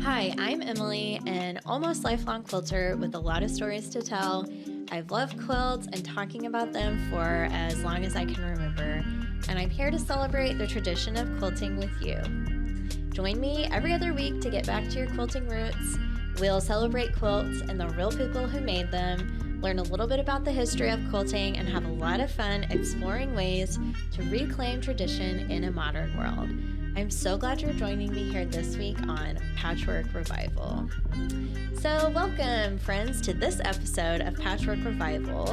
Hi, I'm Emily, an almost lifelong quilter with a lot of stories to tell. I've loved quilts and talking about them for as long as I can remember, and I'm here to celebrate the tradition of quilting with you. Join me every other week to get back to your quilting roots. We'll celebrate quilts and the real people who made them, learn a little bit about the history of quilting, and have a lot of fun exploring ways to reclaim tradition in a modern world. I'm so glad you're joining me here this week on Patchwork Revival. So welcome, friends, to this episode of Patchwork Revival.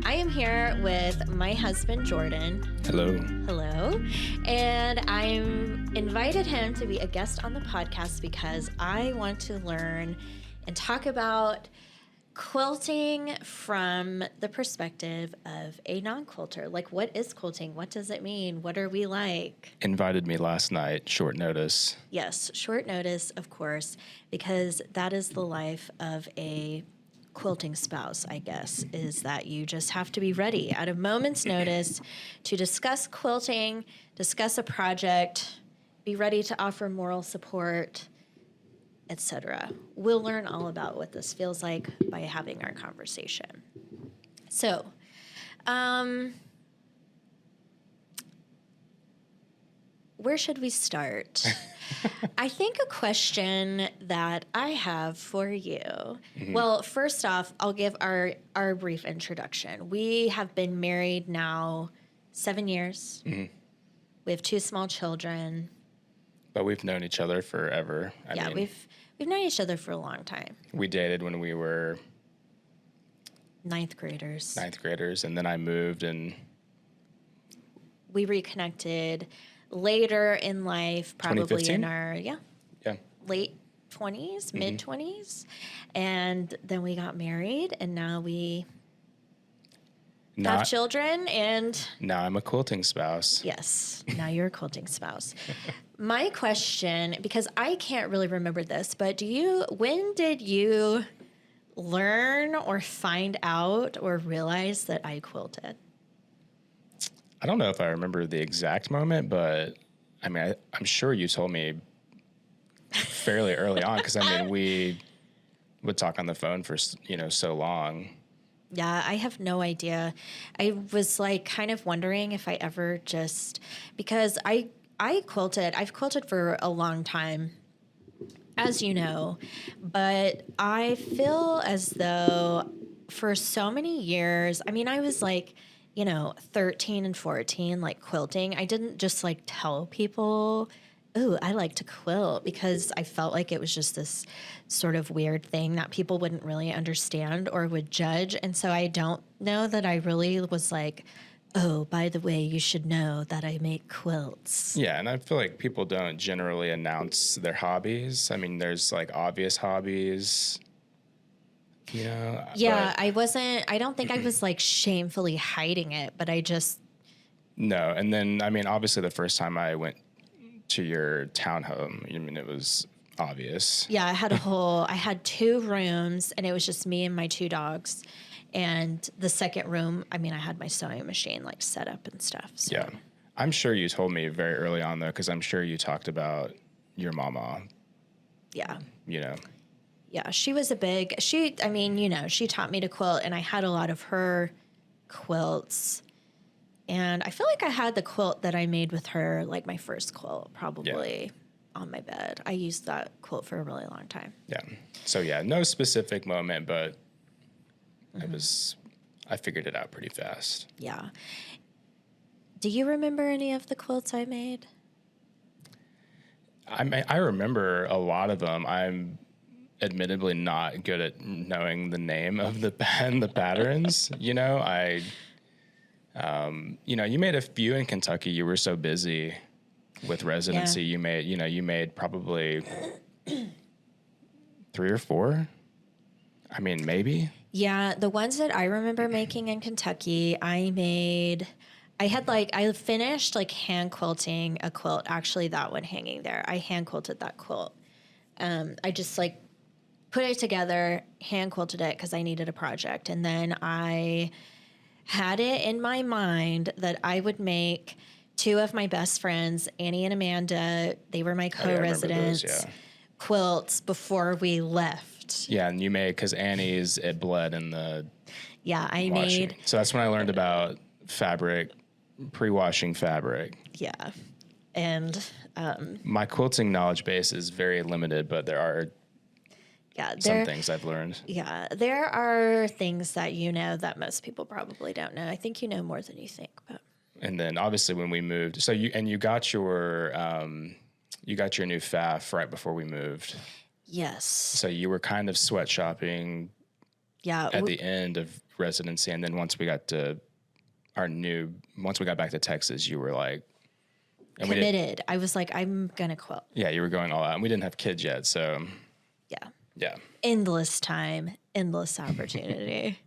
I am here with my husband, Jordan. Hello. Hello. And I'm invited him to be a guest on the podcast because I want to learn and talk about quilting from the perspective of a non-quilter. Like, what is quilting? What does it mean? What are we like? Invited me last night, short notice. Yes, short notice, of course, because that is the life of a quilting spouse, I guess, is that you just have to be ready at a moment's notice to discuss quilting, discuss a project, be ready to offer moral support, etc. We'll learn all about what this feels like by having our conversation. So, where should we start? I think a question that I have for you. Mm-hmm. Well, first off, I'll give our brief introduction. We have been married now 7 years. Mm-hmm. We have 2 small children. But we've known each other forever. I mean, we've known each other for a long time. We dated when we were ninth graders, and then I moved and we reconnected later in life, probably in our late 20s, mid 20s, and then we got married, and now we have children, and now I'm a quilting spouse. Yes, now you're a quilting spouse. My question, because I can't really remember this, but when did you learn or find out or realize that I quilted? I don't know if I remember the exact moment, but I mean, I'm sure you told me fairly early on, because I mean, we would talk on the phone for, so long. Yeah, I have no idea. I was like kind of wondering if I ever because I've quilted for a long time, as you know, but I feel as though for so many years, I mean, I was like, 13 and 14, like quilting. I didn't just like tell people, oh, I like to quilt, because I felt like it was just this sort of weird thing that people wouldn't really understand or would judge. And so I don't know that I really was like, oh, by the way, you should know that I make quilts. Yeah, and I feel like people don't generally announce their hobbies. I mean, there's like obvious hobbies, Yeah, I don't think I was like shamefully hiding it, but I just. No, and then, I mean, obviously the first time I went to your townhome, I mean, it was obvious. Yeah, I had 2 rooms, and it was just me and my 2 dogs. And the second room, I mean, I had my sewing machine like set up and stuff. So. Yeah. I'm sure you told me very early on, though, because I'm sure you talked about your mama. Yeah. Yeah, she was she taught me to quilt, and I had a lot of her quilts. And I feel like I had the quilt that I made with her, like my first quilt, probably on my bed. I used that quilt for a really long time. Yeah. So, no specific moment, but I figured it out pretty fast. Yeah. Do you remember any of the quilts I made? I remember a lot of them. I'm admittedly not good at knowing the name of the patterns. You made a few in Kentucky. You were so busy with residency. Yeah. You made probably 3 or 4. I mean, maybe. Yeah, the ones that I remember making in Kentucky, I finished like hand quilting a quilt. Actually, that one hanging there, I hand quilted that quilt. I just like put it together, hand quilted it because I needed a project. And then I had it in my mind that I would make 2 of my best friends, Annie and Amanda. They were my co-residents. quilts before we left. Yeah, and you made, because Annie's, it bled in the I washing. made. So that's when I learned about fabric, pre-washing fabric. Yeah. And My quilting knowledge base is very limited, but there are some things I've learned. Yeah, there are things that you know that most people probably don't know. I think you know more than you think. But. And then obviously when we moved, so you got your new faff right before we moved. Yes. So you were kind of sweatshopping. Yeah. At the end of residency, and then once we got back to Texas, you were like committed. I was like, I'm gonna quilt. Yeah, you were going all out, and we didn't have kids yet, so yeah. Endless time, endless opportunity.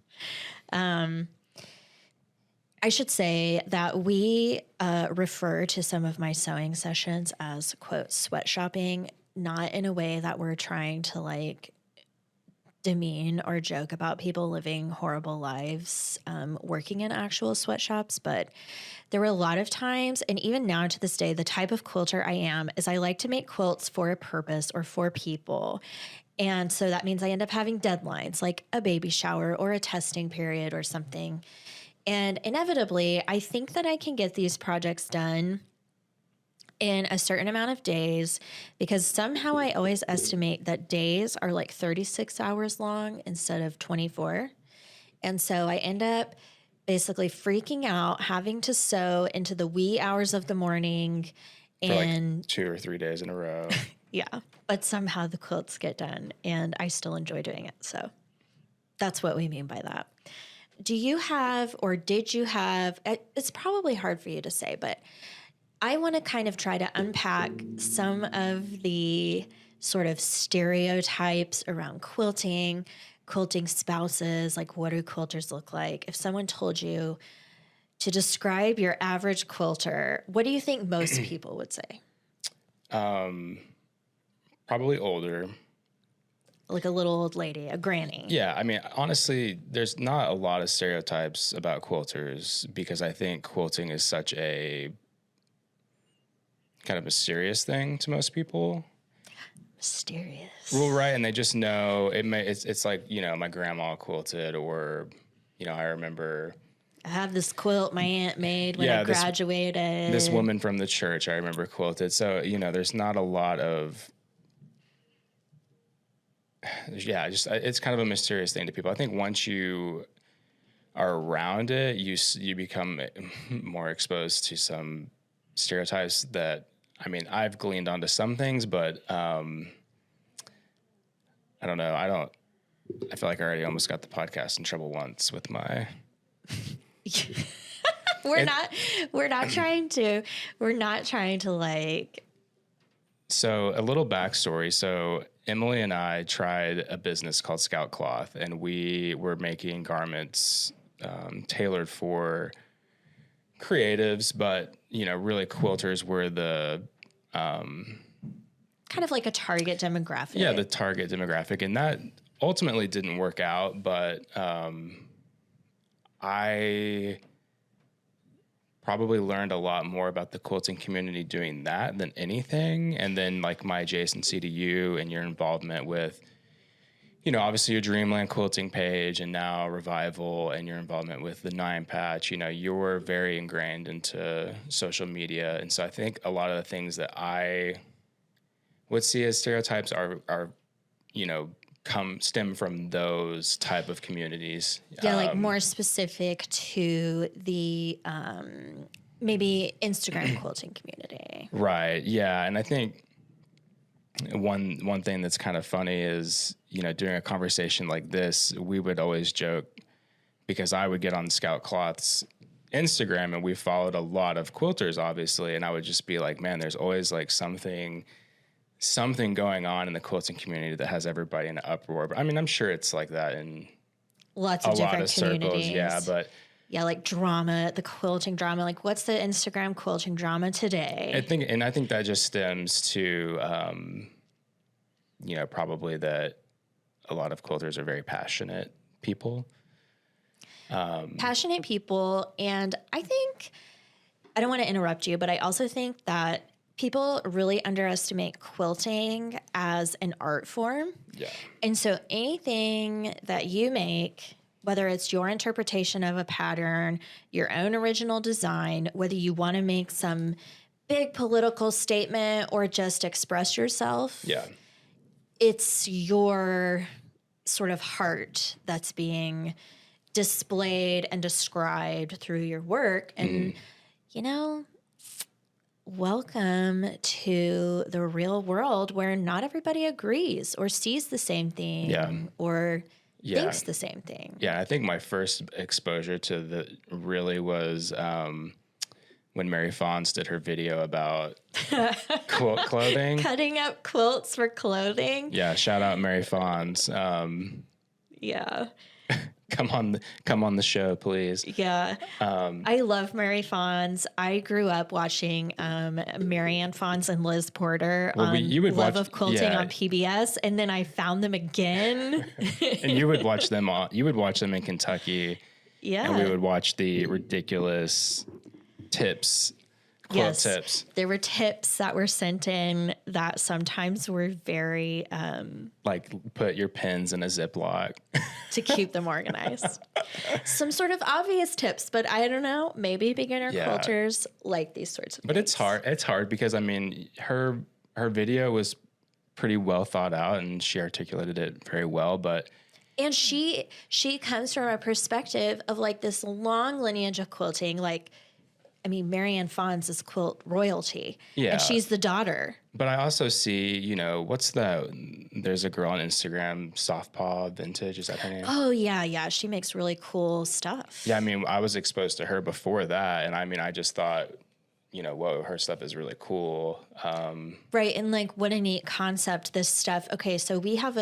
I should say that we refer to some of my sewing sessions as, quote, sweatshopping, not in a way that we're trying to like demean or joke about people living horrible lives working in actual sweatshops, but there were a lot of times, and even now to this day, the type of quilter I am is I like to make quilts for a purpose or for people. And so that means I end up having deadlines like a baby shower or a testing period or something. And inevitably, I think that I can get these projects done in a certain amount of days because somehow I always estimate that days are like 36 hours long instead of 24. And so I end up basically freaking out, having to sew into the wee hours of the morning. And like 2 or 3 days in a row. Yeah. But somehow the quilts get done and I still enjoy doing it. So that's what we mean by that. Do you have, or did you have, it's probably hard for you to say, but I want to kind of try to unpack some of the sort of stereotypes around quilting spouses, like what do quilters look like? If someone told you to describe your average quilter, what do you think most people would say? Probably older. Like a little old lady, a granny. Yeah, I mean, honestly, there's not a lot of stereotypes about quilters because I think quilting is such a kind of mysterious thing to most people. Mysterious. Well, right, and they just know it's like, you know, my grandma quilted, or, you know, I remember I have this quilt my aunt made when I graduated. This woman from the church I remember quilted. So, you know, there's not a lot of it's kind of a mysterious thing to people. I think once you are around it, you become more exposed to some stereotypes that, I mean, I've gleaned onto some things, but I don't know. I feel like I already almost got the podcast in trouble once with my. We're not trying to like. So a little backstory. So Emily and I tried a business called Scout Cloth, and we were making garments tailored for creatives, but, you know, really quilters were the kind of like a target demographic. Yeah, the target demographic, and that ultimately didn't work out, but I probably learned a lot more about the quilting community doing that than anything. And then like my adjacency to you and your involvement with, you know, obviously your Dreamland quilting page and now Revival and your involvement with the 9 Patch, you know, you're very ingrained into social media. And so I think a lot of the things that I would see as stereotypes are, you know, stem from those type of communities. Yeah, like more specific to the maybe Instagram quilting community. Right. Yeah. And I think one thing that's kind of funny is, you know, during a conversation like this, we would always joke because I would get on Scout Cloth's Instagram and we followed a lot of quilters, obviously. And I would just be like, man, there's always like something going on in the quilting community that has everybody in an uproar. But I mean, I'm sure it's like that in lots of different communities. Circles. Yeah, but yeah, like drama, the quilting drama. Like, what's the Instagram quilting drama today? I think that just stems to, you know, probably that a lot of quilters are very passionate people. Passionate people, and I think I don't want to interrupt you, but I also think that people really underestimate quilting as an art form. Yeah. And so anything that you make, whether it's your interpretation of a pattern, your own original design, whether you want to make some big political statement or just express yourself, Yeah. it's your sort of heart that's being displayed and described through your work. And, welcome to the real world where not everybody agrees or sees the same thing or thinks the same thing. Yeah, I think my first exposure to really was when Mary Fons did her video about quilt clothing. Cutting up quilts for clothing. Yeah, shout out Mary Fons. Yeah. Come on the show, please. Yeah. I love Mary Fons. I grew up watching Marianne Fons and Liz Porter on Love of Quilting on PBS, and then I found them again. And you would watch them in Kentucky. Yeah. And we would watch the ridiculous tips. Quilt tips. There were tips that were sent in that sometimes were very like put your pins in a Ziploc to keep them organized. Some sort of obvious tips, but I don't know. Maybe beginner quilters like these sorts of things. But it's hard. It's hard because I mean her video was pretty well thought out and she articulated it very well. And she comes from a perspective of like this long lineage of quilting, like. I mean, Marianne Fons is quilt royalty. Yeah. And she's the daughter. But I also see, what's there's a girl on Instagram, Softpaw Vintage. Is that her name? Oh, yeah, yeah. She makes really cool stuff. Yeah, I mean, I was exposed to her before that. And I mean, I just thought, whoa, her stuff is really cool. Right. And like, what a neat concept, this stuff. Okay, so we have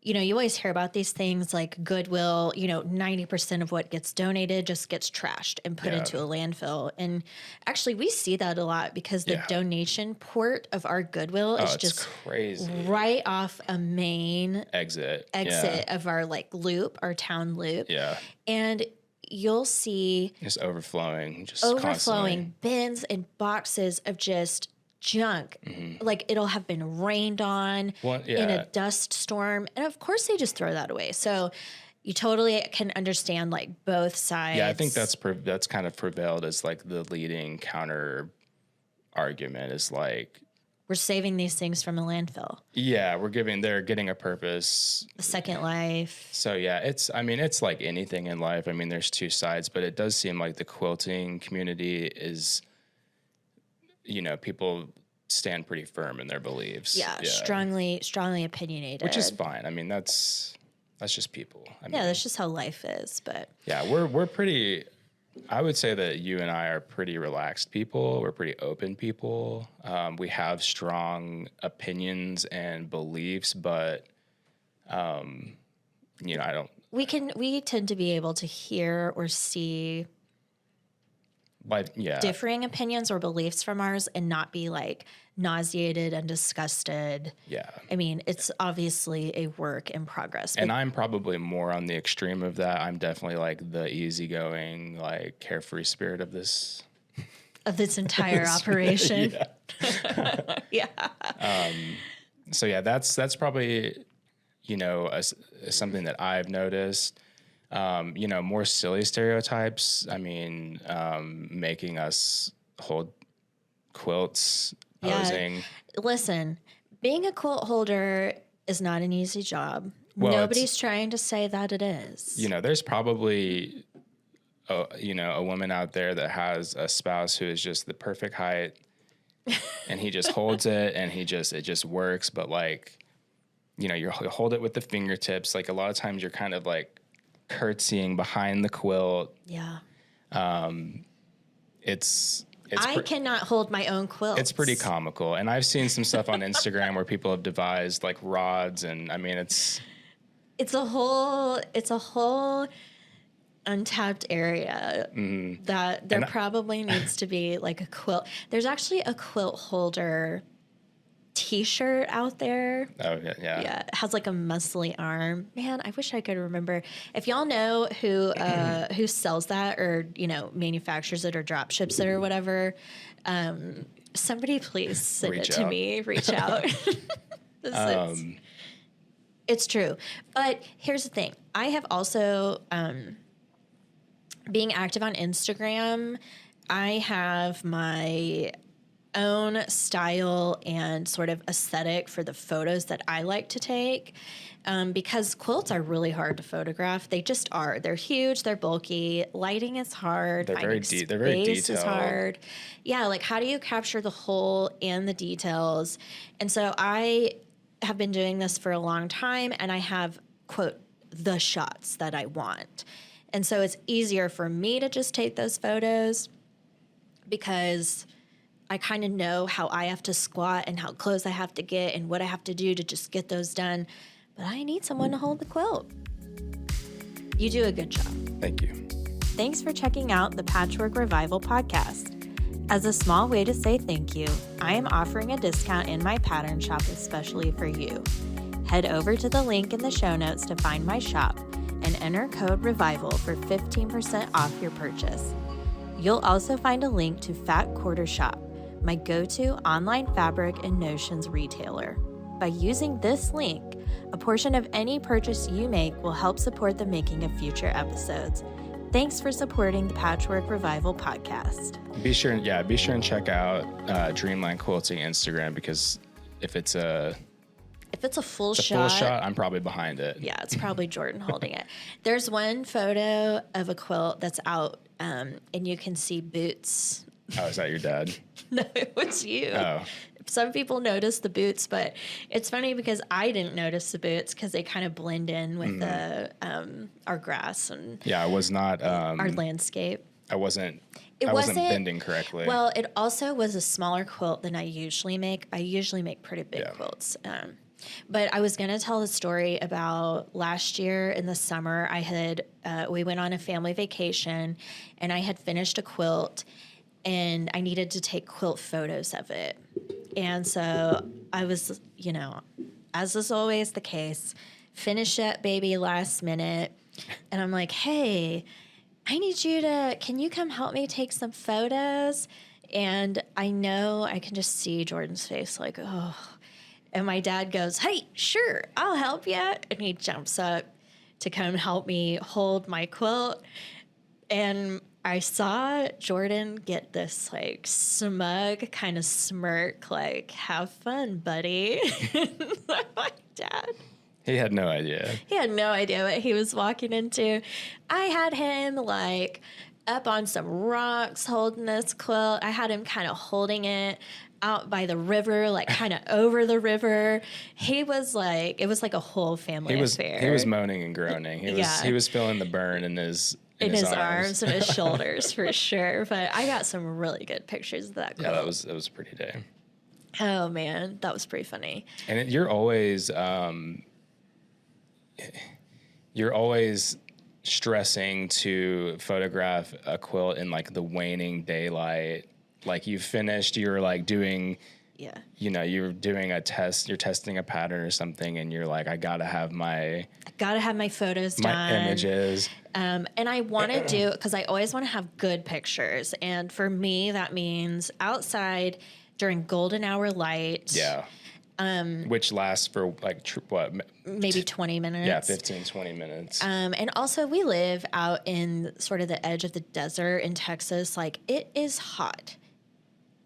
you always hear about these things like Goodwill, 90% of what gets donated just gets trashed and put into a landfill. And actually we see that a lot because the donation port of our Goodwill is just crazy. Right off a main exit of our like loop, our town loop. Yeah. And you'll see just overflowing constantly. Bins and boxes of just junk. Like it'll have been rained on in a dust storm, and of course they just throw that away. So you totally can understand like both sides. Yeah, I think that's kind of prevailed as like the leading counter argument is like we're saving these things from a landfill. Yeah, they're getting a purpose, a second life. So yeah, it's like anything in life. I mean, there's two sides, but it does seem like the quilting community is. People stand pretty firm in their beliefs. Yeah. Strongly opinionated. Which is fine. I mean, that's just people. That's just how life is. But yeah, we're pretty. I would say that you and I are pretty relaxed people. We're pretty open people. We have strong opinions and beliefs, but I don't. We tend to be able to hear or see. Differing opinions or beliefs from ours and not be like nauseated and disgusted. Yeah. I mean, it's obviously a work in progress. And I'm probably more on the extreme of that. I'm definitely like the easygoing, like carefree spirit of this. Of this entire operation. Yeah. So yeah, that's probably, something that I've noticed. More silly stereotypes. I mean, making us hold quilts, posing. Yeah. Listen, being a quilt holder is not an easy job. Well, nobody's trying to say that it is. There's probably, a woman out there that has a spouse who is just the perfect height and he just holds it and it just works. But like, you hold it with the fingertips. Like a lot of times you're kind of like, curtsying behind the quilt. Yeah. I cannot hold my own quilt. It's pretty comical. And I've seen some stuff on Instagram where people have devised like rods and I mean it's a whole untapped area that there probably needs to be like a quilt. There's actually a quilt holder T-shirt out there. Oh yeah. Yeah, it has like a muscly arm. Man, I wish I could remember. If y'all know who sells that or manufactures it or drop ships it or whatever, Somebody please send Reach it to out. me. Reach out. It's true. But here's the thing. I have also, being active on Instagram, I have my own style and sort of aesthetic for the photos that I like to take. Because quilts are really hard to photograph. They just are. They're huge. They're bulky. Lighting is hard. They're very Space detailed. is hard. Yeah, like how do you capture the whole and the details? And so I have been doing this for a long time, and I have, quote, the shots that I want. And so it's easier for me to just take those photos because I kind of know how I have to squat and how close I have to get and what I have to do to just get those done. But I need someone to hold the quilt. You do a good job. Thank you. Thanks for checking out the Patchwork Revival podcast. As a small way to say thank you, I am offering a discount in my pattern shop especially for you. Head over to the link in the show notes to find my shop and enter code REVIVAL for 15% off your purchase. You'll also find a link to Fat Quarter Shop, my go-to online fabric and notions retailer. By using this link, a portion of any purchase you make will help support the making of future episodes. Thanks for supporting the Patchwork Revival podcast. Be sure and check out Dreamline Quilting Instagram, because if it's a full shot, I'm probably behind it. Yeah, it's probably Jordan holding it. There's one photo of a quilt that's out, and you can see boots. Oh, is that your dad? No, it was you. Oh. Some people notice the boots, but it's funny because I didn't notice the boots because they kind of blend in with the our grass and I was not our landscape. I wasn't bending correctly. Well, it also was a smaller quilt than I usually make. I usually make pretty big quilts. But I was going to tell the story about last year in the summer. I had we went on a family vacation, and I had finished a quilt, and I needed to take quilt photos of it. And so I was, as is always the case, finish that baby last minute. And I'm like, hey, can you come help me take some photos? And I know I can just see Jordan's face like, oh. And my dad goes, hey, sure, I'll help you. And he jumps up to come help me hold my quilt. And I saw Jordan get this like smug kind of smirk, like, have fun, buddy. My dad. He had no idea. He had no idea what he was walking into. I had him like up on some rocks holding this quilt. I had him kind of holding it out by the river, like kind of over the river. He was like, it was like a whole family affair. He was moaning and groaning. He was feeling the burn in his arms and his shoulders for sure. But I got some really good pictures of that quilt. Yeah, that was a pretty day. Oh man, that was pretty funny. And you're always stressing to photograph a quilt in like the waning daylight. Like you finished, you're like doing, you're doing a test, you're testing a pattern or something, and you're like, I gotta have my photos my done. Images. And I want to do, because I always want to have good pictures. And for me, that means outside during golden hour light. Yeah. Which lasts for like, maybe 20 minutes. Yeah, 15, 20 minutes. And also we live out in sort of the edge of the desert in Texas. Like it is hot.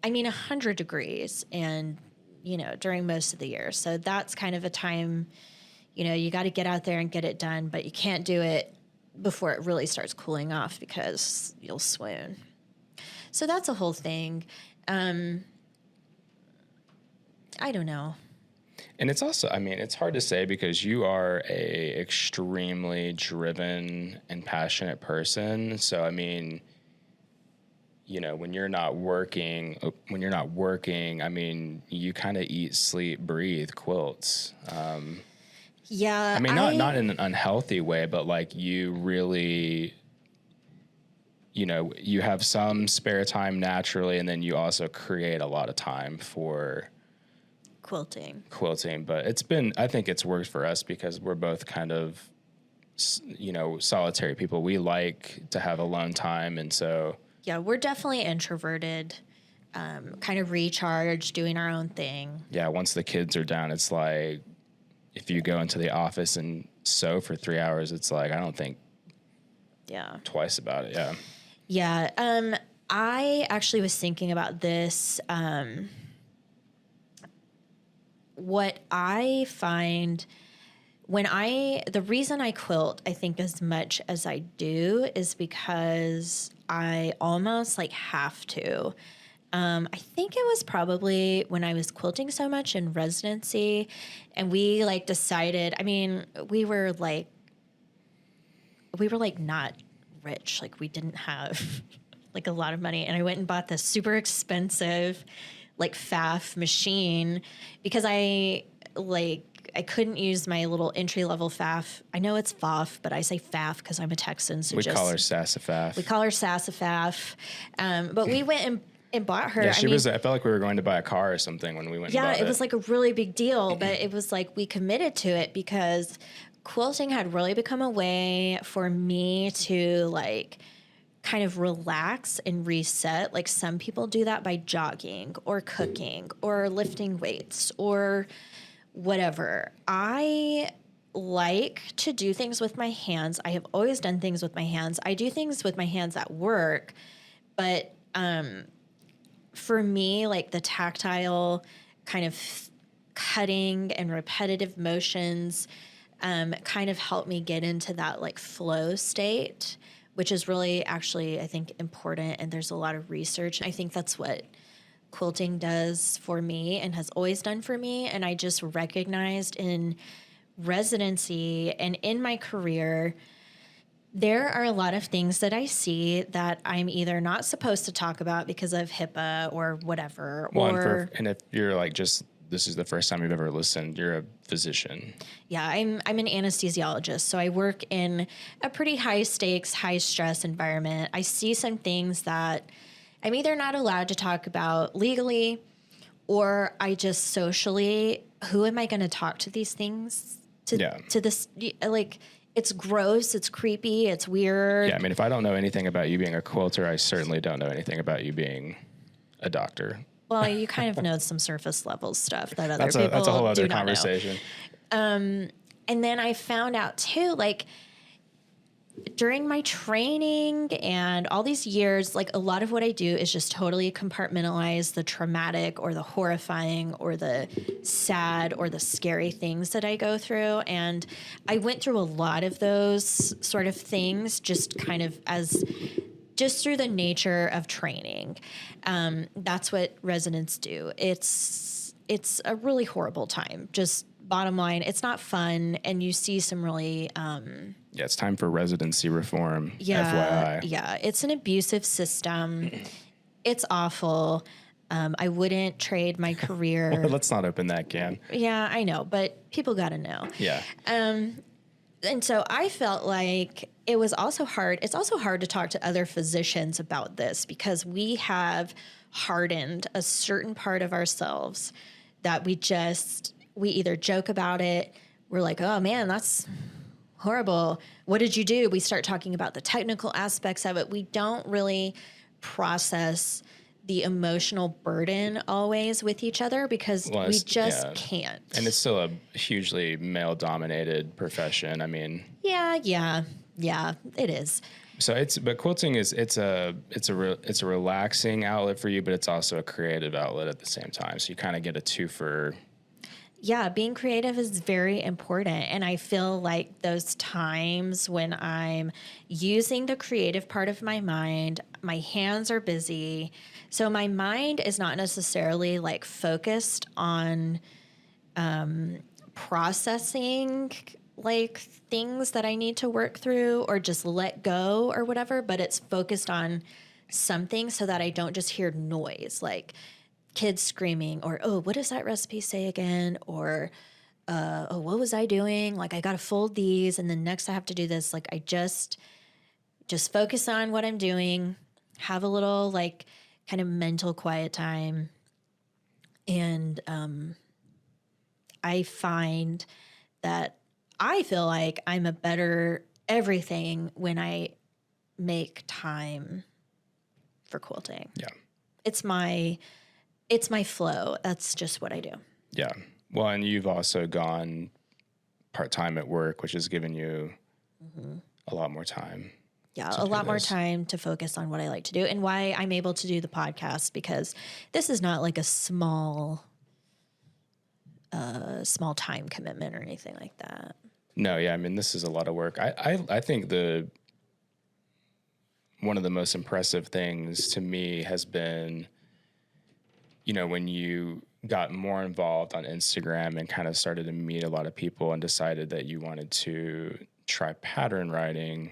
100 degrees and, during most of the year. So that's kind of a time, you got to get out there and get it done, but you can't do it before it really starts cooling off because you'll swoon. So that's a whole thing. I don't know. And it's also, it's hard to say because you are a extremely driven and passionate person. So, when you're not working, you kind of eat, sleep, breathe quilts. Yeah. Not in an unhealthy way, but like you really, you have some spare time naturally, and then you also create a lot of time for quilting. But I think it's worked for us because we're both kind of, solitary people. We like to have alone time. And so, yeah, we're definitely introverted. kind of recharge, doing our own thing. Yeah, once the kids are down, it's like if you go into the office and sew for 3 hours, it's like I don't think twice about it. Yeah. Yeah. I actually was thinking about this. What I find the reason I quilt, I think, as much as I do is because I almost like have to. I think it was probably when I was quilting so much in residency, and we like decided, I mean, we were like not rich. Like we didn't have like a lot of money. And I went and bought this super expensive like FAF machine because I couldn't use my little entry-level FAF. I know it's FAF, but I say FAF because I'm a Texan. So we call her Sassafaf. We call her Sassafaf. But we went and bought her. Yeah, I felt like we were going to buy a car or something when we went and bought it. Yeah, it was like a really big deal, but it was like we committed to it because quilting had really become a way for me to like kind of relax and reset. Like some people do that by jogging or cooking or lifting weights or whatever. I like to do things with my hands. I have always done things with my hands. I do things with my hands at work, but for me, like the tactile kind of cutting and repetitive motions kind of help me get into that like flow state, which is really actually, I think, important. And there's a lot of research. I think that's what quilting does for me and has always done for me. And I just recognized in residency and in my career, there are a lot of things that I see that I'm either not supposed to talk about because of HIPAA or whatever. Well, and if you're like this is the first time you've ever listened, you're a physician. Yeah, I'm an anesthesiologist. So I work in a pretty high stakes, high stress environment. I see some things that I'm either not allowed to talk about legally, or I just socially, who am I going to talk to these things to this? Like, it's gross, it's creepy, it's weird. Yeah, I mean, if I don't know anything about you being a quilter, I certainly don't know anything about you being a doctor. Well, you kind of know some surface level stuff that other people that's a whole other do not conversation. Know. And then I found out too, like during my training and all these years, like a lot of what I do is just totally compartmentalize the traumatic or the horrifying or the sad or the scary things that I go through. And I went through a lot of those sort of things just kind of just through the nature of training. That's what residents do. It's a really horrible time. Just bottom line, it's not fun. And you see some really... yeah, it's time for residency reform, FYI. FYI. Yeah, it's an abusive system. It's awful. I wouldn't trade my career. Well, let's not open that can. Yeah, I know, but people got to know. Yeah. And so I felt like it was also hard. It's also hard to talk to other physicians about this because we have hardened a certain part of ourselves that we either joke about it. We're like, oh man, that's horrible. What did you do? We start talking about the technical aspects of it. We don't really process the emotional burden always with each other because we just can't. And it's still a hugely male-dominated profession. I mean, yeah, it is. So but quilting it's a relaxing outlet for you, but it's also a creative outlet at the same time. So you kind of get a two-for. Yeah, being creative is very important. And I feel like those times when I'm using the creative part of my mind, my hands are busy. So my mind is not necessarily like focused on processing like things that I need to work through or just let go or whatever, but it's focused on something so that I don't just hear noise like kids screaming or, oh, what does that recipe say again? Or, oh, what was I doing? Like, I got to fold these and then next I have to do this. Like, I just focus on what I'm doing, have a little like kind of mental quiet time. And I find that I feel like I'm a better everything when I make time for quilting. Yeah. it's my flow. That's just what I do. Yeah. Well, and you've also gone part-time at work, which has given you a lot more time. Yeah, a lot more time to focus on what I like to do and why I'm able to do the podcast, because this is not like a small time commitment or anything like that. No, yeah, I mean, this is a lot of work. I think one of the most impressive things to me has been, when you got more involved on Instagram and kind of started to meet a lot of people and decided that you wanted to try pattern writing.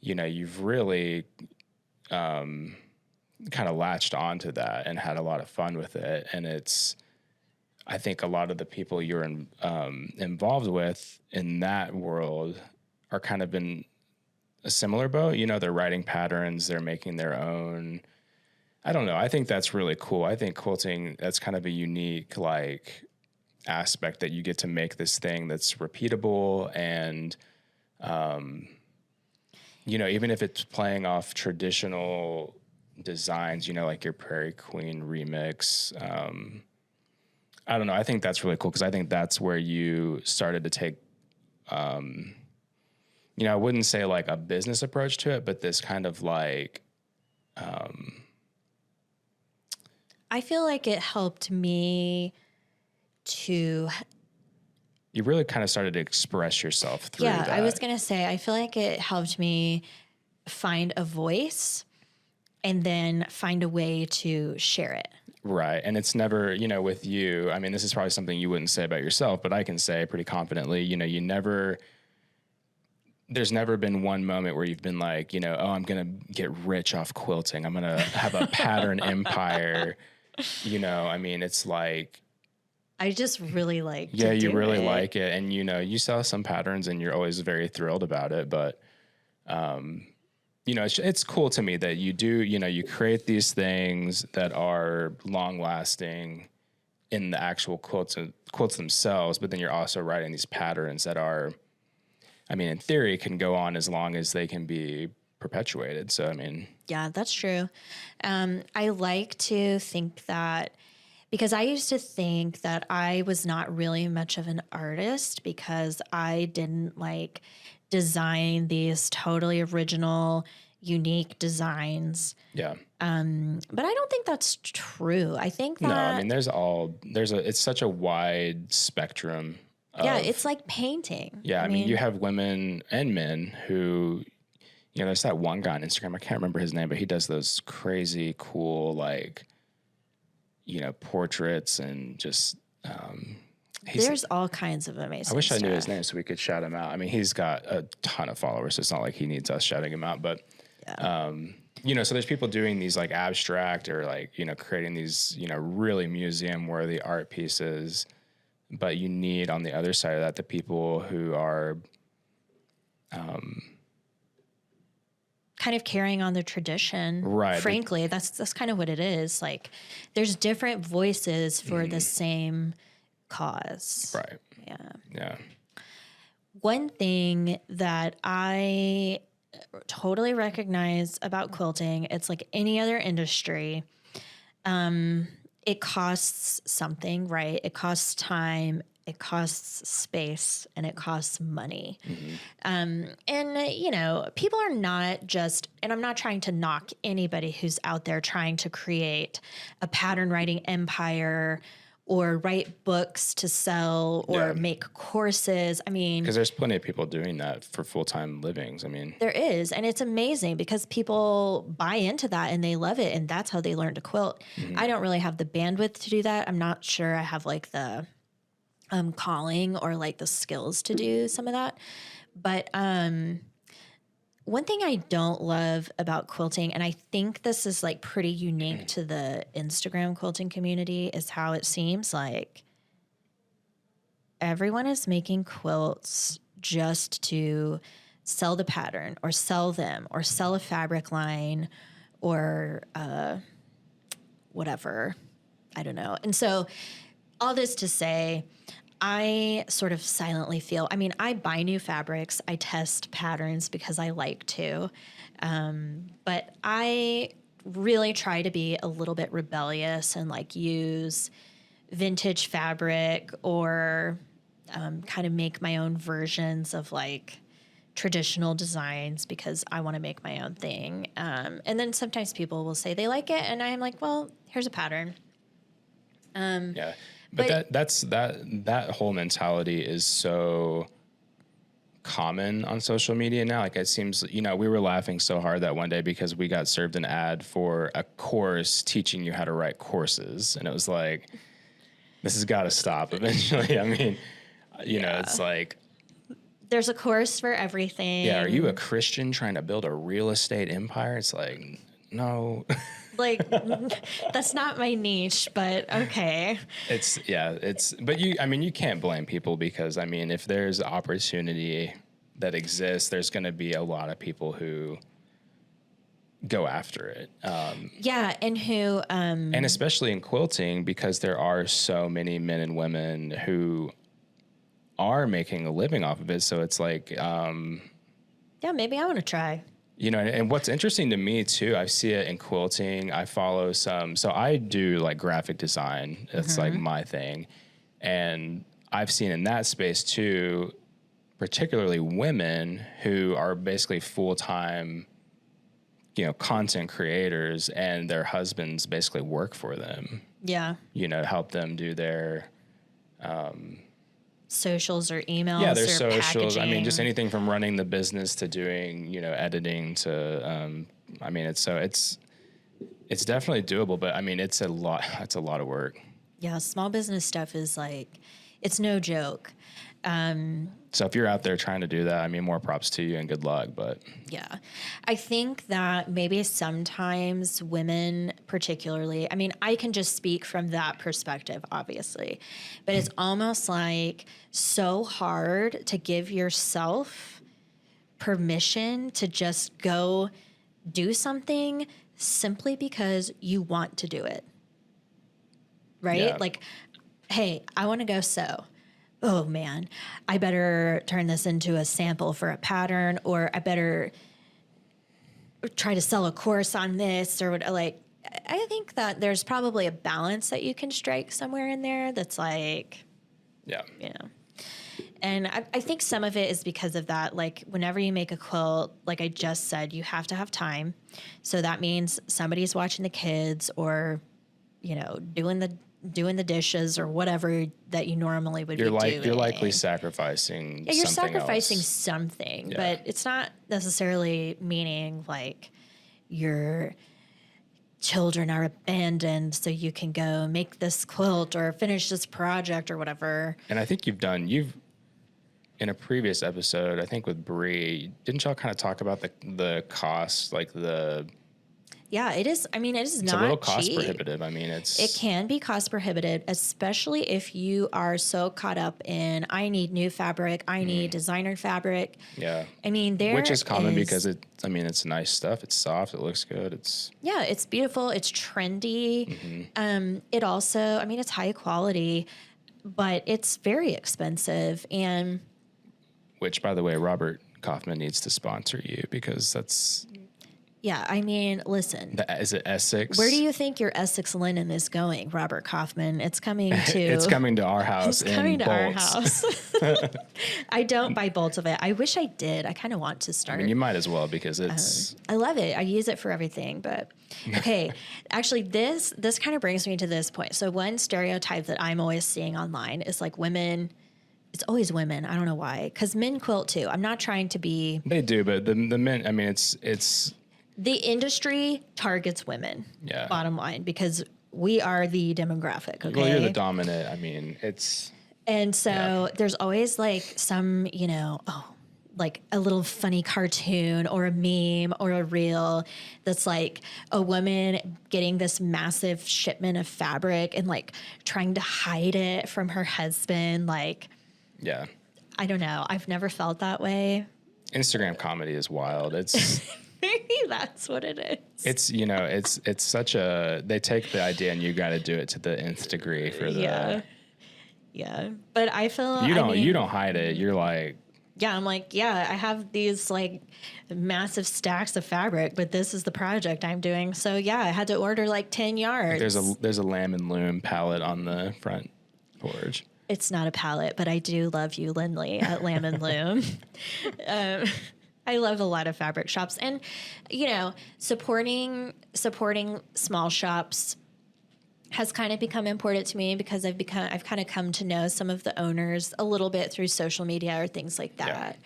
You've really kind of latched onto that and had a lot of fun with it. And I think a lot of the people you're involved with in that world are kind of in a similar boat. They're writing patterns, they're making their own. I don't know. I think that's really cool. I think quilting, that's kind of a unique aspect that you get to make this thing that's repeatable and, even if it's playing off traditional designs, like your Prairie Queen remix, I don't know. I think that's really cool because I think that's where you started to take, I wouldn't say like a business approach to it, but this kind of I feel like it helped me to... You really kind of started to express yourself through that. I was going to say, I feel like it helped me find a voice and then find a way to share it. Right. And it's never, with you, I mean, this is probably something you wouldn't say about yourself, but I can say pretty confidently, there's never been one moment where you've been like, I'm going to get rich off quilting. I'm going to have a pattern empire. I mean, it's like, I just really like to you really like it. And, you sell some patterns and you're always very thrilled about it. But, it's cool to me that you do, you create these things that are long lasting in the actual quilts themselves, but then you're also writing these patterns that are, I mean, in theory can go on as long as they can be perpetuated. So, I mean. Yeah, that's true. I like to think that, because I used to think that I was not really much of an artist because I didn't design these totally original, unique designs. Yeah. But I don't think that's true. I think that... No, I mean, it's such a wide spectrum. It's like painting. Yeah. I mean, you have women and men who, there's that one guy on Instagram, I can't remember his name, but he does those crazy cool, portraits and just, there's all kinds of amazing I wish stuff. I knew his name so we could shout him out. I mean, he's got a ton of followers, so it's not like he needs us shouting him out, but, so there's people doing these abstract or creating these, really museum worthy art pieces, but you need on the other side of that, the people who are, kind of carrying on the tradition. Right. Frankly, that's kind of what it is. There's different voices for the same cause. Right. Yeah. Yeah. One thing that I totally recognize about quilting, it's like any other industry. It costs something, right? It costs time, it costs space, and it costs money. And, people are not just, and I'm not trying to knock anybody who's out there trying to create a pattern writing empire or write books to sell or make courses. I mean, because there's plenty of people doing that for full-time livings. I mean, there is. And it's amazing because people buy into that and they love it. And that's how they learn to quilt. I don't really have the bandwidth to do that. I'm not sure I have the calling or the skills to do some of that. But one thing I don't love about quilting, and I think this is pretty unique to the Instagram quilting community, is how it seems like everyone is making quilts just to sell the pattern or sell them or sell a fabric line or whatever. I don't know. And so all this to say, I sort of silently feel, I buy new fabrics, I test patterns because I like to, but I really try to be a little bit rebellious and like use vintage fabric or kind of make my own versions of like traditional designs because I want to make my own thing. And then sometimes people will say they like it, and I'm like, well, here's a pattern. Yeah, but that whole mentality is so common on social media now. Like it seems, we were laughing so hard that one day because we got served an ad for a course teaching you how to write courses, and it was like, this has got to stop eventually. I mean, it's like, there's a course for everything. Yeah, are you a Christian trying to build a real estate empire? It's like, no. Like, that's not my niche, but okay. But you can't blame people because, if there's opportunity that exists, there's going to be a lot of people who go after it. And who... and especially in quilting, because there are so many men and women who are making a living off of it. So it's like... maybe I want to try. And what's interesting to me too, I see it in quilting. I follow so I do like graphic design. It's like my thing. And I've seen in that space too, particularly women who are basically full-time, content creators, and their husbands basically work for them. Yeah. Help them do their, socials or emails. Yeah, there's or socials. packaging. Just anything from running the business to doing, editing to, it's definitely doable, but it's a lot. It's a lot of work. Yeah, small business stuff is like, it's no joke. So if you're out there trying to do that, more props to you and good luck. But yeah, I think that maybe sometimes women particularly, I can just speak from that perspective, obviously, but it's almost like so hard to give yourself permission to just go do something simply because you want to do it. Right? Yeah. Like, hey, I want to go sew. Oh man, I better turn this into a sample for a pattern, or I better try to sell a course on this, or what. Like, I think that there's probably a balance that you can strike somewhere in there that's like, yeah, And I think some of it is because of that. Like, whenever you make a quilt, like I just said, you have to have time. So that means somebody's watching the kids, or doing the dishes or whatever that you normally would be doing. You're likely sacrificing you're something sacrificing else. something, but it's not necessarily meaning like your children are abandoned so you can go make this quilt or finish this project or whatever. And I think you've in a previous episode, I think with Bree, didn't y'all kind of talk about the cost, like the... Yeah, it is. It is it's not a little cost cheap. prohibitive. It can be cost prohibitive, especially if you are so caught up in, I need new fabric, I need designer fabric. Yeah. Which is common because it's nice stuff. It's soft. It looks good. It's beautiful. It's trendy. It also, it's high quality, but it's very expensive. And which, by the way, Robert Kaufman needs to sponsor you because that's... Yeah, listen. Is it Essex? Where do you think your Essex linen is going, Robert Kaufman? It's coming to... It's coming to our house. It's coming to our bolts. house. I don't buy bolts of it. I wish I did. I kind of want to start. You might as well because it's... I love it. I use it for everything. But, okay. Actually, this kind of brings me to this point. So one stereotype that I'm always seeing online is like women... It's always women. I don't know why. Because men quilt too. I'm not trying to be... They do, but the men... it's... The industry targets women, bottom line, because we are the demographic, okay? Well, you're the dominant. It's... And so there's always like some, like a little funny cartoon or a meme or a reel that's like a woman getting this massive shipment of fabric and like trying to hide it from her husband. Like, yeah. I don't know. I've never felt that way. Instagram comedy is wild. It's... Maybe that's what it is. It's such a, they take the idea and you got to do it to the nth degree for the... Yeah. But I feel... You don't hide it. You're like... I'm like, yeah, I have these like massive stacks of fabric, but this is the project I'm doing. So yeah, I had to order like 10 yards. There's a lamb and loom pallet on the front porch. It's not a pallet, but I do love you, Lindley, at Lamb and Loom. I love a lot of fabric shops, and supporting small shops has kind of become important to me because I've kind of come to know some of the owners a little bit through social media or things like that.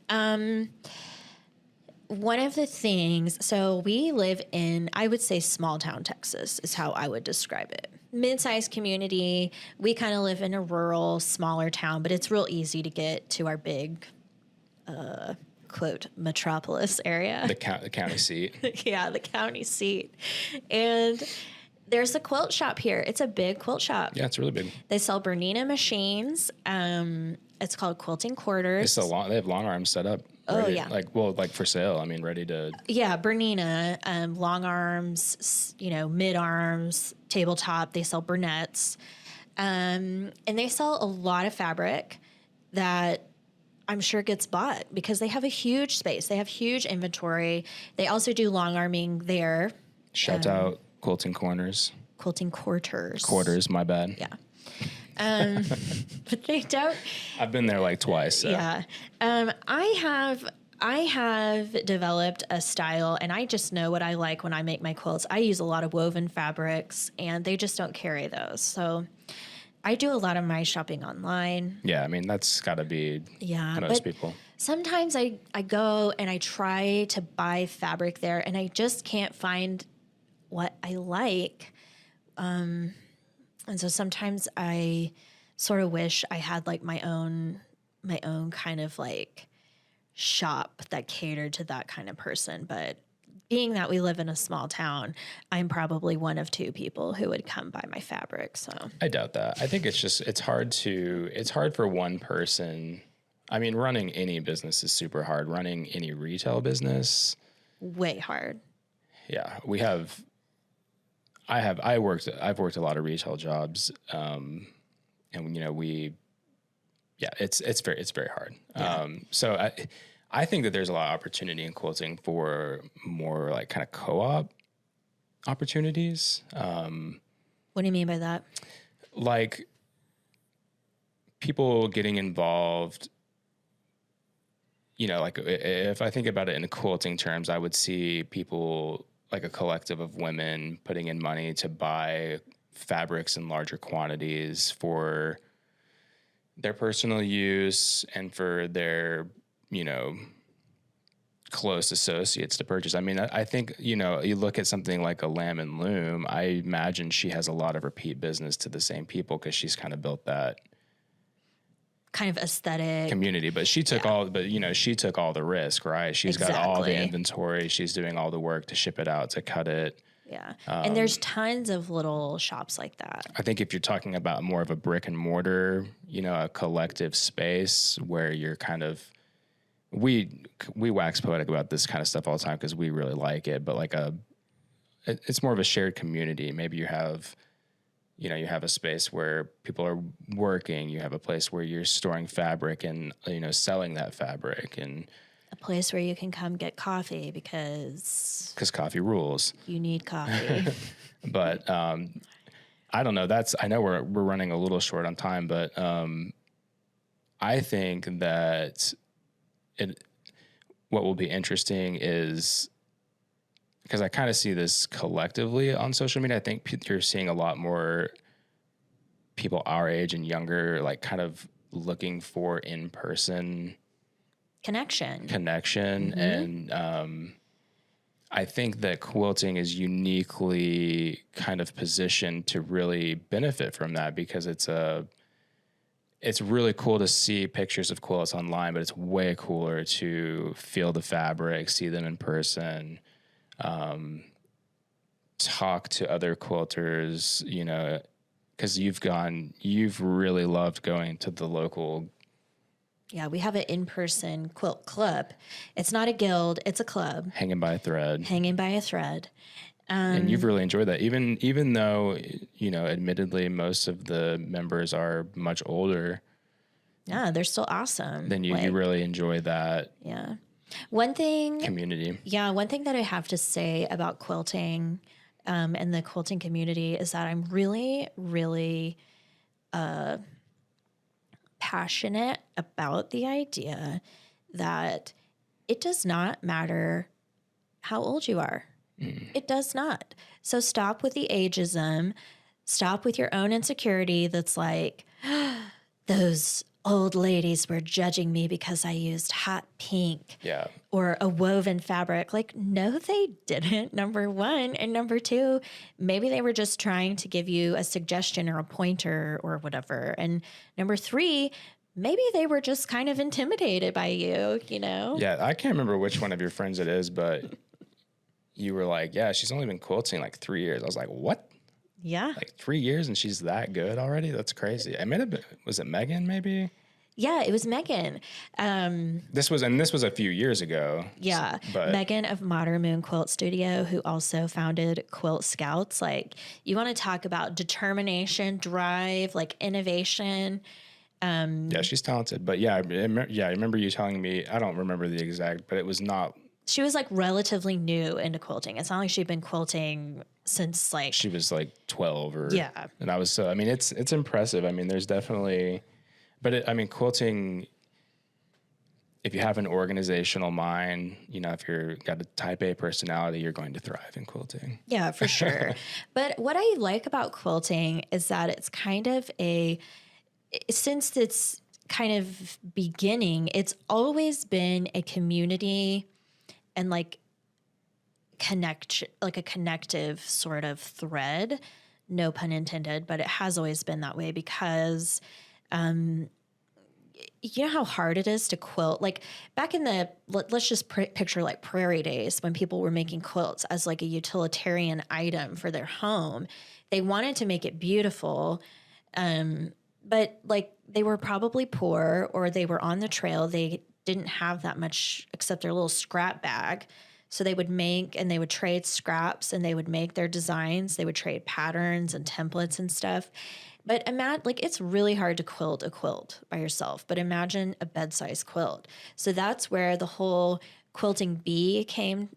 Yeah. One of the things, so we live in, I would say, small town Texas is how I would describe it. Mid-sized community. We kind of live in a rural, smaller town, but it's real easy to get to our big, quote, metropolis area. The county seat. Yeah, the county seat. And there's a quilt shop here. It's a big quilt shop. Yeah, it's really big. They sell Bernina machines. It's called Quilting Quarters. They have long arms set up. Oh, yeah. Like for sale. I mean, ready to. Yeah, Bernina, long arms, mid arms, tabletop. They sell burnettes. And they sell a lot of fabric that I'm sure gets bought because they have a huge space. They have huge inventory. They also do long arming there. Shout out Quilting Corners. Quilting Quarters. Quarters, my bad. Yeah. But they don't. I've been there like twice. So. Yeah. I have developed a style, and I just know what I like when I make my quilts. I use a lot of woven fabrics, and they just don't carry those. So I do a lot of my shopping online. Yeah, I mean, that's got to be most people. Sometimes I go and I try to buy fabric there, and I just can't find what I like. And so sometimes I sort of wish I had like my own kind of like shop that catered to that kind of person. But being that we live in a small town, I'm probably one of two people who would come buy my fabric. So I doubt that. I think it's hard for one person. I mean, running any business is super hard. Running any retail business, way hard. Yeah, I've worked a lot of retail jobs, and it's very hard. Yeah. So I think that there's a lot of opportunity in quilting for more like kind of co-op opportunities. What do you mean by that? Like people getting involved. Like if I think about it in quilting terms, I would see people like a collective of women putting in money to buy fabrics in larger quantities for their personal use and for their, close associates to purchase. I mean, I think, you look at something like a Lamb and Loom, I imagine she has a lot of repeat business to the same people because she's kind of built that kind of aesthetic community, but she took all the risk, right? She's got all the inventory. She's doing all the work to ship it out, to cut it. Yeah. And there's tons of little shops like that. I think if you're talking about more of a brick and mortar, a collective space where you're kind of, we wax poetic about this kind of stuff all the time because we really like it, but it's more of a shared community. Maybe you have a space where people are working. You have a place where you're storing fabric and, selling that fabric, and a place where you can come get coffee because coffee rules. You need coffee. But I don't know. I know we're running a little short on time, but I think that what will be interesting is, because I kind of see this collectively on social media, I think you're seeing a lot more people our age and younger, like kind of looking for in-person connection. Mm-hmm. And I think that quilting is uniquely kind of positioned to really benefit from that, because it's really cool to see pictures of quilts online, but it's way cooler to feel the fabric, see them in person, talk to other quilters, because you've really loved going to the local. Yeah, we have an in-person quilt club. It's not a guild, it's a club. Hanging by a thread. And you've really enjoyed that, even though, admittedly, most of the members are much older. Yeah, they're still awesome. then you really enjoy that yeah. One thing community. Yeah, one thing that I have to say about quilting and the quilting community is that I'm really, really passionate about the idea that it does not matter how old you are. It does not. So stop with the ageism. Stop with your own insecurity that's like, those old ladies were judging me because I used hot pink Yeah. or a woven fabric. Like, no, they didn't, number one. And number two, maybe they were just trying to give you a suggestion or a pointer or whatever. And number three, maybe they were just kind of intimidated by you, you know? Yeah. I can't remember which one of your friends it is, but you were like, yeah, she's only been quilting like 3 years. I was like, what? Yeah. Like 3 years and she's that good already? That's crazy. I mean, was it Megan maybe? Yeah, it was Megan. This was a few years ago. Yeah. But Megan of Modern Moon Quilt Studio, who also founded Quilt Scouts. Like, you want to talk about determination, drive, like innovation. yeah, she's talented. But yeah, I remember you telling me, I don't remember the exact, but it was not. She was like relatively new into quilting. It's not like she'd been quilting since like. She was like 12 or. Yeah. And I was so, I mean, it's impressive. I mean, there's definitely. But I mean, quilting, if you have an organizational mind, you know, if you're got a type A personality, you're going to thrive in quilting. Yeah, for sure. But what I like about quilting is that it's kind of since its kind of beginning, it's always been a community and like a connective sort of thread, no pun intended, but it has always been that way because you know how hard it is to quilt? Like back in let's just picture like prairie days when people were making quilts as like a utilitarian item for their home. They wanted to make it beautiful, but like they were probably poor or they were on the trail. They didn't have that much except their little scrap bag. So they would make and they would trade scraps and they would make their designs. They would trade patterns and templates and stuff. But imagine, like, it's really hard to quilt a quilt by yourself, but imagine a bed-sized quilt. So that's where the whole quilting bee came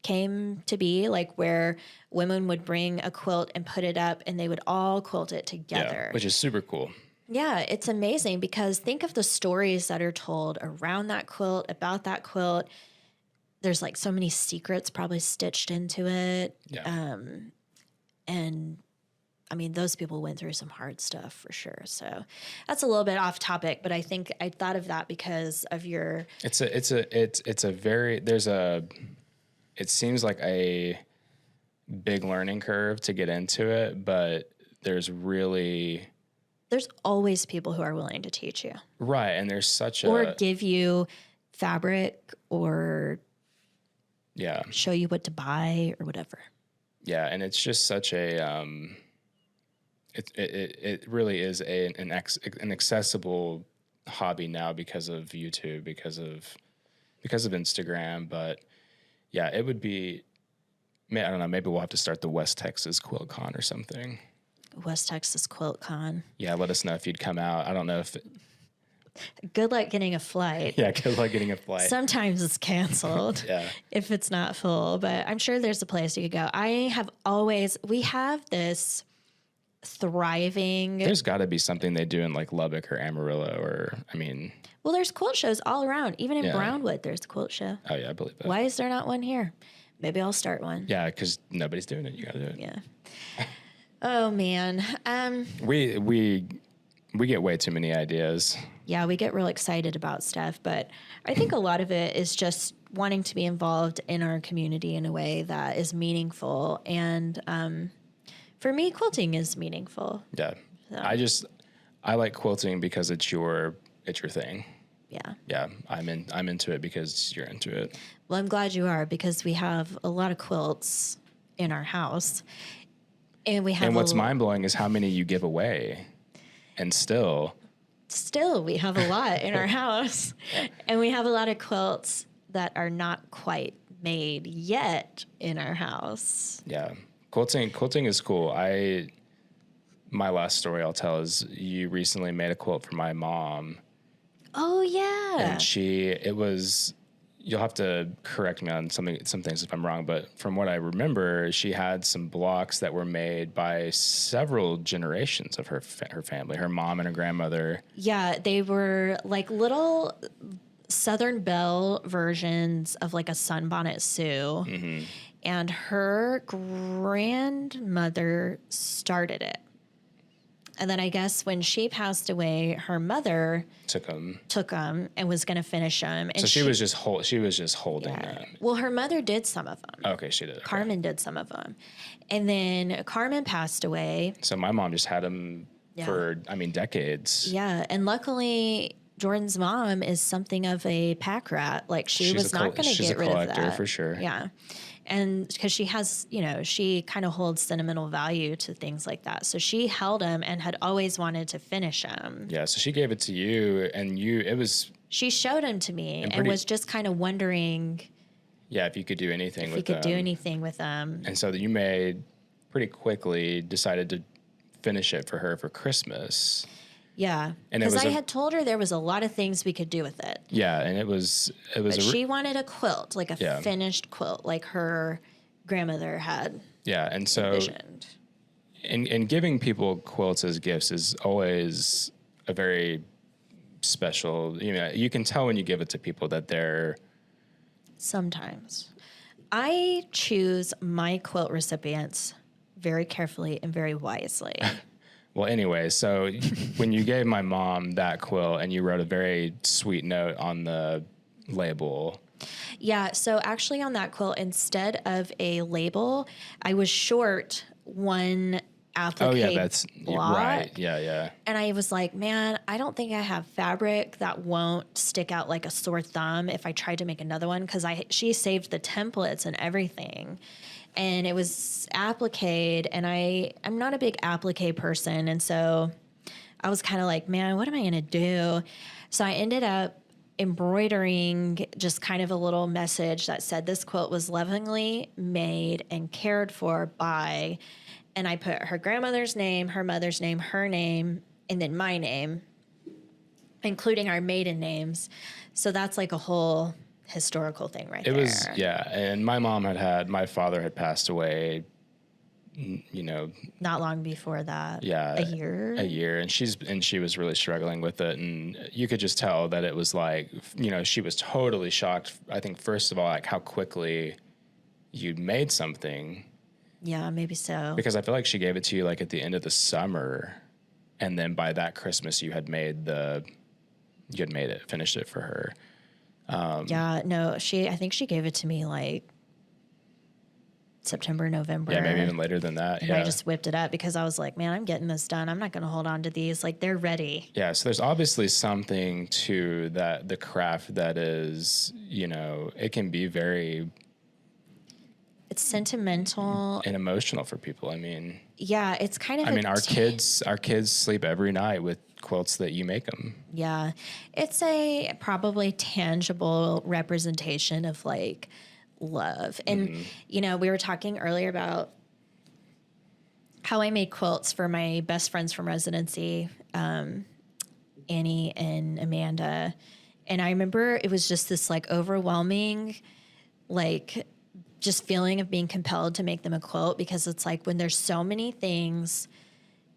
to be, like where women would bring a quilt and put it up and they would all quilt it together. Yeah, which is super cool. Yeah, it's amazing because think of the stories that are told around that quilt, about that quilt. There's like so many secrets probably stitched into it. Yeah. And I mean, those people went through some hard stuff for sure. So that's a little bit off topic, but I think I thought of that because of your. It seems like a big learning curve to get into it, but there's always people who are willing to teach you. Right. And there's such or give you fabric or show you what to buy or whatever. Yeah. And it's just such a, it really is an accessible hobby now because of YouTube, because of Instagram. But yeah, it would be, I don't know, maybe we'll have to start the West Texas Quilt Con or something. West Texas Quilt Con. Yeah, let us know if you'd come out. I don't know if good luck getting a flight. Yeah, good luck getting a flight. Sometimes it's canceled. Yeah. If it's not full, but I'm sure there's a place you could go. We have this thriving. There's got to be something they do in like Lubbock or Amarillo well, there's quilt shows all around. Even in Brownwood, there's a quilt show. Oh yeah, I believe that. Why is there not one here? Maybe I'll start one. Yeah, because nobody's doing it. You got to do it. Yeah. Oh man. We get way too many ideas. Yeah, we get real excited about stuff, but I think a lot of it is just wanting to be involved in our community in a way that is meaningful. And for me, quilting is meaningful. Yeah. So. I like quilting because it's your thing. Yeah. Yeah. I'm into it because you're into it. Well, I'm glad you are because we have a lot of quilts in our house. And what's mind blowing is how many you give away. And still we have a lot in our house. And we have a lot of quilts that are not quite made yet in our house. Yeah. Quilting is cool. My last story I'll tell is you recently made a quilt for my mom Oh, yeah. And you'll have to correct me on some things if I'm wrong, but from what I remember, she had some blocks that were made by several generations of her family, her mom and her grandmother. Yeah, they were like little Southern Belle versions of like a Sunbonnet Sue. Mm-hmm. And her grandmother started it. And then I guess when she passed away, her mother took them and was going to finish them. And so she was just holding them. Well, her mother did some of them. Okay, she did. Okay. Carmen did some of them. And then Carmen passed away. So my mom just had them for, decades. Yeah. And luckily, Jordan's mom is something of a pack rat. Like she was not going to get rid of that. She's a collector for sure. Yeah. And because she has, she kind of holds sentimental value to things like that. So she held them and had always wanted to finish them. Yeah. So she gave it to you and she showed them to me and was just kind of wondering. Yeah. If you could do anything with them. If you could do anything with them. And so you pretty quickly decided to finish it for her for Christmas. Yeah, because I had told her there was a lot of things we could do with it. Yeah, and it was. But she wanted a quilt, like a finished quilt, like her grandmother had. Yeah, and so envisioned. And giving people quilts as gifts is always a very special. You can tell when you give it to people that they're. Sometimes, I choose my quilt recipients very carefully and very wisely. Well, anyway, so when you gave my mom that quilt and you wrote a very sweet note on the label. Yeah, so actually on that quilt, instead of a label, I was short one applique block. Right. Yeah. And I was like, man, I don't think I have fabric that won't stick out like a sore thumb if I tried to make another one, because she saved the templates and everything. And it was appliqued, and I'm not a big applique person, and so I was kind of like, man, what am I going to do? So I ended up embroidering just kind of a little message that said this quilt was lovingly made and cared for by, and I put her grandmother's name, her mother's name, her name, and then my name, including our maiden names. So that's like a whole historical thing right there. It was, and my father had passed away, not long before that. Yeah. A year. And she was really struggling with it. And you could just tell that it was like, she was totally shocked. I think, first of all, like how quickly you'd made something. Yeah, maybe so. Because I feel like she gave it to you like at the end of the summer. And then by that Christmas you had finished it for her. I think she gave it to me like September, November. Yeah, maybe even later than that. And I just whipped it up because I was like, man, I'm getting this done. I'm not going to hold on to these. Like, they're ready. Yeah, so there's obviously something to the craft that is, it can be very... It's sentimental. And emotional for people. I mean... Yeah, it's kind of... our kids sleep every night with quilts that you make them. Yeah. It's a probably tangible representation of like love. And, we were talking earlier about how I made quilts for my best friends from residency, Annie and Amanda. And I remember it was just this like overwhelming, like just feeling of being compelled to make them a quilt, because it's like when there's so many things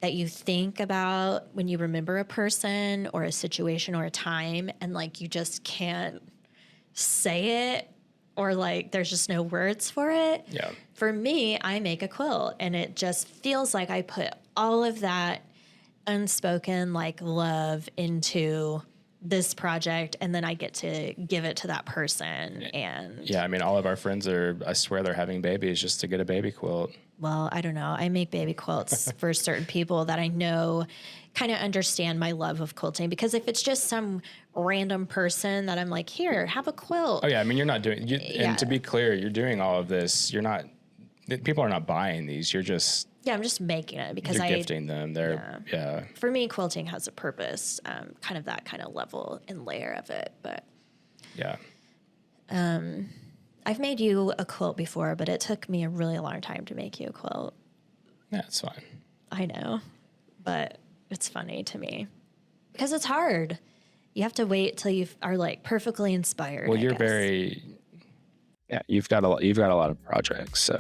that you think about when you remember a person or a situation or a time, and like you just can't say it, or like there's just no words for it. Yeah. For me, I make a quilt, and it just feels like I put all of that unspoken like love into this project, and then I get to give it to that person. And all of our friends I swear they're having babies just to get a baby quilt. Well, I don't know. I make baby quilts for certain people that I know kind of understand my love of quilting, because if it's just some random person that I'm like, here, have a quilt. Oh yeah. You're not doing, and to be clear, you're doing all of this. People are not buying these. You're just, I'm just making it because you're gifting them. They're, For me, quilting has a purpose, kind of that kind of level and layer of it. But yeah. I've made you a quilt before, but it took me a really long time to make you a quilt. Yeah, it's fine. I know, but it's funny to me because it's hard. You have to wait till you are like perfectly inspired. Well, I you're guess. you've got a lot of projects. So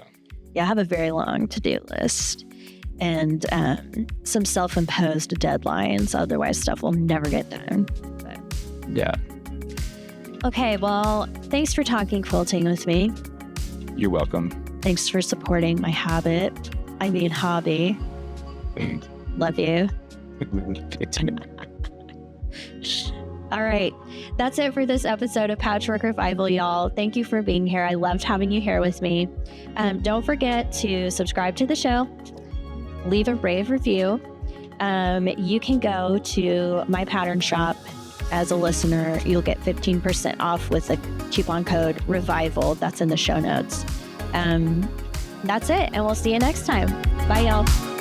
Yeah, I have a very long to-do list and some self-imposed deadlines. Otherwise, stuff will never get done. But. Yeah. Okay, well, thanks for talking quilting with me. You're welcome. Thanks for supporting my hobby. Love you. All right. That's it for this episode of Patchwork Revival, y'all. Thank you for being here. I loved having you here with me. Don't forget to subscribe to the show. Leave a rave review. You can go to my pattern shop. As a listener, you'll get 15% off with the coupon code REVIVAL. That's in the show notes. That's it. And we'll see you next time. Bye, y'all.